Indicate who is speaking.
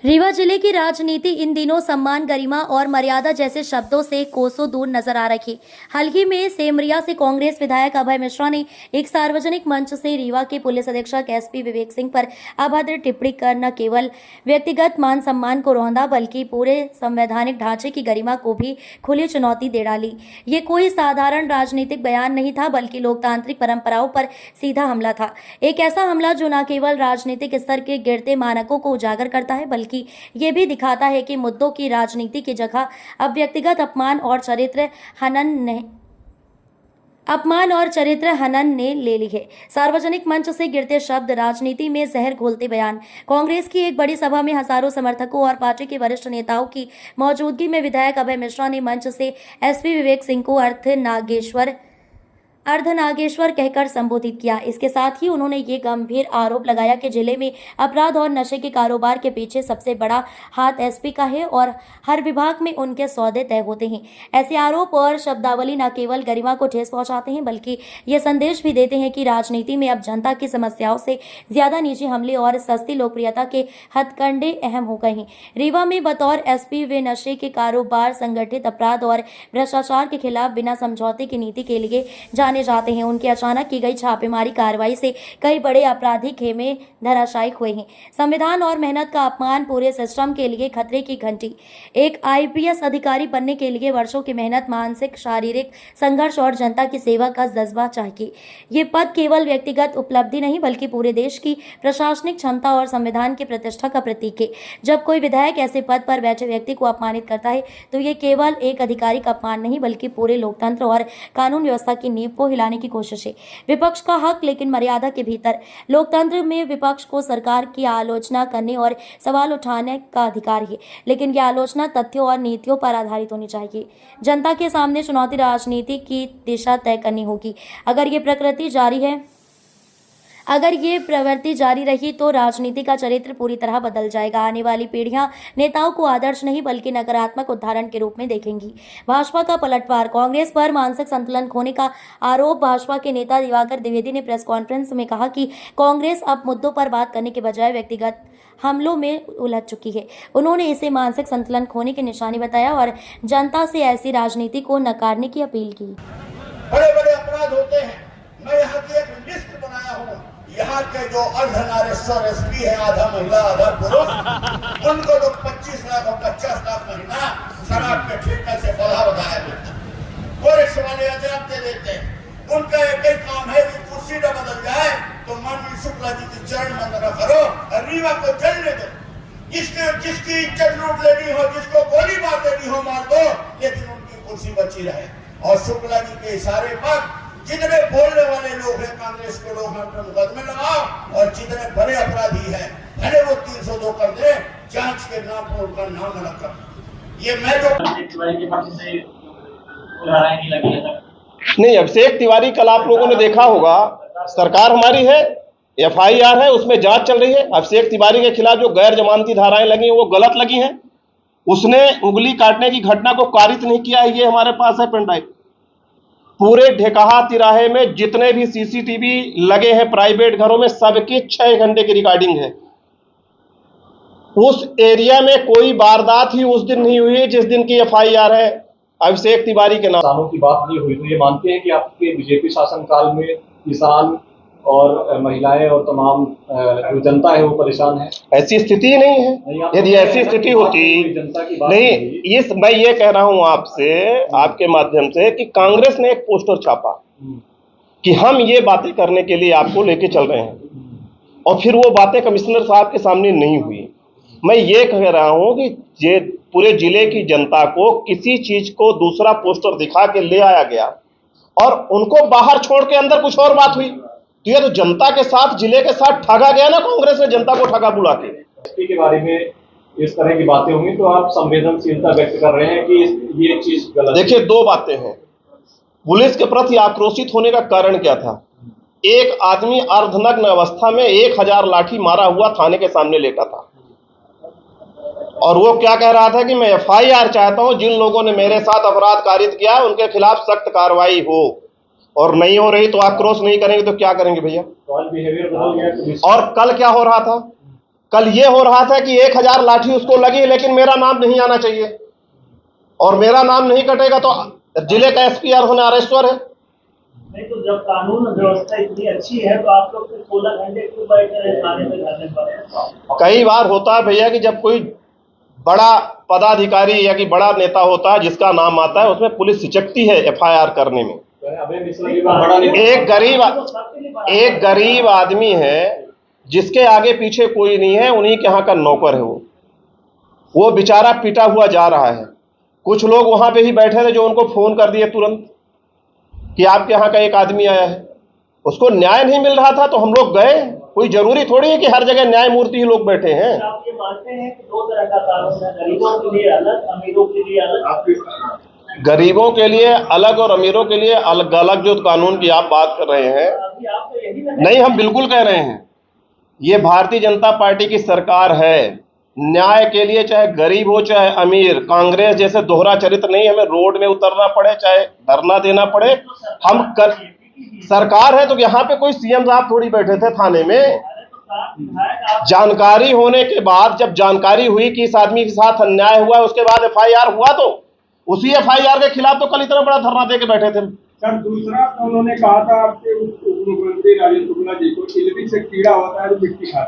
Speaker 1: रीवा जिले की राजनीति इन दिनों सम्मान, गरिमा और मर्यादा जैसे शब्दों से कोसों दूर नजर आ रही। हाल ही में सेमरिया से कांग्रेस विधायक अभय मिश्रा ने एक सार्वजनिक मंच से रीवा के पुलिस अधीक्षक एसपी विवेक सिंह पर अभद्र टिप्पणी कर न केवल व्यक्तिगत मान सम्मान को रौंदा बल्कि पूरे संवैधानिक ढांचे की गरिमा को भी खुली चुनौती दे डाली। ये कोई साधारण राजनीतिक बयान नहीं था बल्कि लोकतांत्रिक परंपराओं पर सीधा हमला था। एक ऐसा हमला जो न केवल राजनीतिक स्तर के गिरते मानकों को उजागर करता है बल्कि ये भी दिखाता है कि मुद्दों की राजनीति की जगह अब व्यक्तिगत अपमान और चरित्र हनन ने ले ली है। सार्वजनिक मंच से गिरते शब्द, राजनीति में जहर घोलते बयान। कांग्रेस की एक बड़ी सभा में हजारों समर्थकों और पार्टी के वरिष्ठ नेताओं की मौजूदगी में विधायक अभय मिश्रा ने मंच से एसपी विवेक सिंह को अर्धनागेश्वर कहकर संबोधित किया। इसके साथ ही उन्होंने ये गंभीर आरोप लगाया कि जिले में अपराध और नशे के कारोबार के पीछे सबसे बड़ा हाथ एसपी का है और हर विभाग में उनके सौदे तय होते हैं। ऐसे आरोप और शब्दावली न केवल गरिमा को ठेस पहुंचाते हैं बल्कि ये संदेश भी देते हैं कि राजनीति में अब जनता की समस्याओं से ज्यादा निजी हमले और सस्ती लोकप्रियता के हथकंडे अहम हो गए हैं। रीवा में बतौर एसपी वे नशे के कारोबार, संगठित अपराध और भ्रष्टाचार के खिलाफ बिना समझौते की नीति के लिए जाने जाते हैं। उनकी अचानक की गई छापेमारी कार्रवाई से कई बड़े आपराधिक खेमे धराशायी हुए हैं। संविधान और मेहनत का अपमान, पूरे सिस्टम के लिए खतरे की घंटी। एक आईपीएस अधिकारी बनने के लिए वर्षों की मेहनत, मानसिक शारीरिक संघर्ष और जनता की सेवा का जज्बा चाहिए। ये पद केवल व्यक्तिगत उपलब्धि नहीं बल्कि पूरे देश की प्रशासनिक क्षमता और संविधान की प्रतिष्ठा का प्रतीक है। जब कोई विधायक ऐसे पद पर बैठे व्यक्ति को अपमानित करता है तो ये केवल एक अधिकारी का अपमान नहीं बल्कि पूरे लोकतंत्र और कानून व्यवस्था की नींव को हिलाने की कोशिश है। विपक्ष का हक लेकिन मर्यादा के भीतर। लोकतंत्र में विपक्ष को सरकार की आलोचना करने और सवाल उठाने का अधिकार है, लेकिन यह आलोचना तथ्यों और नीतियों पर आधारित होनी चाहिए। जनता के सामने चुनौती राजनीति की दिशा तय करनी होगी। अगर ये प्रवृत्ति जारी रही तो राजनीति का चरित्र पूरी तरह बदल जाएगा। आने वाली पीढ़ियां नेताओं को आदर्श नहीं बल्कि नकारात्मक उदाहरण के रूप में देखेंगी। भाजपा का पलटवार, कांग्रेस पर मानसिक संतुलन खोने का आरोप। भाजपा के नेता दिवाकर द्विवेदी ने प्रेस कॉन्फ्रेंस में कहा कि कांग्रेस अब मुद्दों पर बात करने के बजाय व्यक्तिगत हमलों में उलझ चुकी है। उन्होंने इसे मानसिक संतुलन खोने की निशानी बताया और जनता से ऐसी राजनीति को नकारने की अपील की।
Speaker 2: बड़े बड़े अपराध होते हैं। मैं यहाँ की एक लिस्ट बनाया हूँ। यहाँ के जो अर्धनारेश्वर एसपी है, आधा महिला आधा पुरुष, उनको तो 25 लाख और 50 लाख महीना शराब के ठेके से बढ़ा बताया देता है। पुलिस वाले अजराब दे देते हैं। उनका एक ही काम है कि कुर्सी न बदल जाए तो माननीय शुक्ला जी की चरण वंदना करो और रीवा को जलने दो। जिसकी इज्जत लूट लेनी हो, जिसको गोली मार देनी हो मार दो, लेकिन उनकी कुर्सी बची रहे। और शुक्ला जी के इशारे पर जितने बोलने वाले लोग हैं, कांग्रेस के लोग हैं, उनके मुकदमे लगाओ और जितने बड़े अपराधी हैं भले वो 302 कर दे, जांच के नाम पर उनका नाम अलग कर। ये मैं जो
Speaker 3: नहीं, अभिषेक तिवारी कल आप लोगों ने देखा होगा, सरकार हमारी है, एफआईआर है, उसमें जांच चल रही है। अभिषेक तिवारी के खिलाफ जो गैर जमानती धाराएं लगी वो गलत लगी हैं। उसने उंगली काटने की घटना को कारित नहीं किया है। ये हमारे पास है पेन ड्राइव। पूरे ढेकहा तिराहे में जितने भी सीसीटीवी लगे हैं प्राइवेट घरों में, सबकी 6 घंटे की रिकॉर्डिंग है। उस एरिया में कोई वारदात ही उस दिन नहीं हुई जिस दिन की एफआईआर है अभिषेक तिवारी के नाम।
Speaker 4: किसानों की बात नहीं हुई तो ये मानते हैं कि आपके बीजेपी शासनकाल में किसान और महिलाएं और तमाम जो जनता है वो परेशान है?
Speaker 3: ऐसी स्थिति नहीं है। यदि ऐसी स्थिति होती
Speaker 4: जनता की बात
Speaker 3: नहीं, मैं ये कह रहा हूं आपसे, आपके माध्यम से, कि कांग्रेस ने एक पोस्टर छापा कि हम ये बातें करने के लिए आपको लेके चल रहे हैं और फिर वो बातें कमिश्नर साहब के सामने नहीं हुई। मैं ये कह रहा हूं कि पूरे जिले की जनता को किसी चीज को दूसरा पोस्टर दिखा के ले आया गया और उनको बाहर छोड़ के अंदर कुछ और बात हुई, तो ये तो जनता के साथ, जिले के साथ ठगा गया ना। कांग्रेस ने जनता को ठगा बुला के।
Speaker 4: एसपी के बारे में इस तरह की बातें होंगी तो आप संवेदनशीलता व्यक्त कर रहे हैं कि ये चीज गलत।
Speaker 3: देखिए, 2 बातें हैं। पुलिस के प्रति आक्रोशित होने का कारण क्या था? एक आदमी अर्धनग्न अवस्था में 1000 लाठी मारा हुआ थाने के सामने लेटा था और वो क्या कह रहा था कि मैं एफआईआर चाहता हूं, जिन लोगों ने मेरे साथ अपराध कारित किया उनके खिलाफ सख्त कार्रवाई हो, और नहीं हो रही तो आक्रोश नहीं करेंगे तो क्या करेंगे भैया?
Speaker 4: बिहेवियर बदल गया।
Speaker 3: और कल क्या हो रहा था? कल ये हो रहा था कि 1000 लाठी उसको लगी, लेकिन मेरा नाम नहीं आना चाहिए, और मेरा नाम नहीं कटेगा तो जिले का एसपी होने अरेस्टर है।
Speaker 5: नहीं तो जब कानून व्यवस्था इतनी अच्छी है तो आप लोग 16 घंटे क्यों बैठे रहे थाने में धरने पर?
Speaker 3: कई बार होता है भैया कि जब कोई बड़ा पदाधिकारी या कि बड़ा नेता होता है जिसका नाम आता है, उसमें पुलिस हिचकती है एफआईआर करने में। एक गरीब आदमी है जिसके आगे पीछे कोई नहीं है, उन्हीं के यहाँ का नौकर है वो बेचारा पिटा हुआ जा रहा है। कुछ लोग वहां पे ही बैठे थे जो उनको फोन कर दिए तुरंत कि आपके यहाँ का एक आदमी आया है, उसको न्याय नहीं मिल रहा था तो हम लोग गए। कोई जरूरी थोड़ी है कि हर जगह न्यायमूर्ति ही लोग बैठे हैं।
Speaker 5: आप ये मानते हैं कि दो तरह का कानून है, गरीबों के लिए अलग, अमीरों के लिए अलग?
Speaker 3: गरीबों के लिए अलग और अमीरों के लिए अलग अलग जो कानून की आप बात कर रहे हैं,
Speaker 5: अभी आप तो यही
Speaker 3: नहीं, हम बिल्कुल कह रहे हैं ये भारतीय जनता पार्टी की सरकार है। न्याय के लिए चाहे गरीब हो चाहे अमीर, कांग्रेस जैसे दोहरा चरित्र नहीं, हमें रोड में उतरना पड़े चाहे धरना देना पड़े, हम कर सरकार है। तो यहाँ पे कोई सीएम साहब थोड़ी बैठे थे थाने में। जानकारी होने के बाद, जब जानकारी हुई कि इस आदमी के साथ अन्याय हुआ, उसके बाद एफआईआर हुआ, तो उसी एफआईआर के खिलाफ तो कल इतना बड़ा धरना दे के बैठे थे।
Speaker 6: सर दूसरा तो उन्होंने कहा था आपके उप मुख्यमंत्री राजेंद्र शुक्ला जी को, इलमी से कीड़ा होता है तो मिट्टी खाता है।